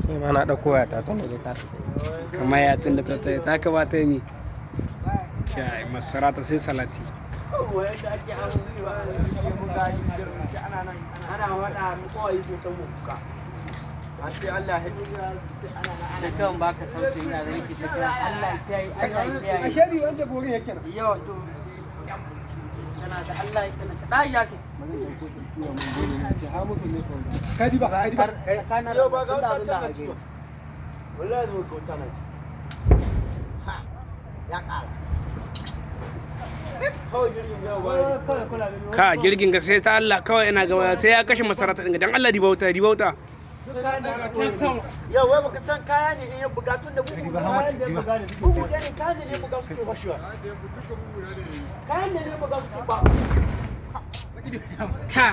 Ni ma na ɗauko wayata tun da ta kamar ya tun da ta kamata ni kai masara ta sai salati ana wada mu kawai sai ta muka sai Allah ya da kan baka sauke ina da yake ta kira Allah ya kiyaye Allah ya kiyaye ashari wanda borin yake yawa to kana da Allah ya kana ka dai yake kadi ba kana yau ba ga da wallahi mu ko tana ha ya kara ka girgin ga sai ta Allah kawai ina ga sai ya kashe masara ta dinga dan Allah dibauta yau wai baka san kaya ne in ya bugatun da bugu bugu da ne kaya ne buga su ba shi kaya ne buga su ba ka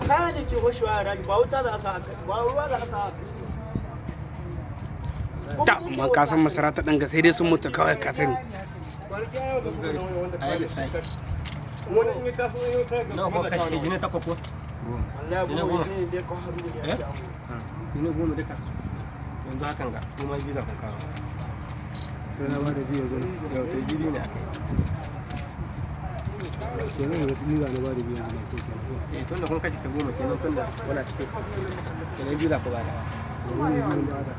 kaya ne ke washewa raji ba wuta za a sa ba ruwa za a sa ta amma ka san masara ta dinga sai dai sun mutu kawai ka sani nawa ko kashe jini ta koko Allah ya goma ne da ko haru ya jini goma duka yanzu hakan ga kuma biza kun kawo sai na ba da biyo gani yau sai jini ne akai kenan da ni ba na ba da biyo gani tunda kun kashe ta goma kenan tunda wala cikin kenan biza ku ba da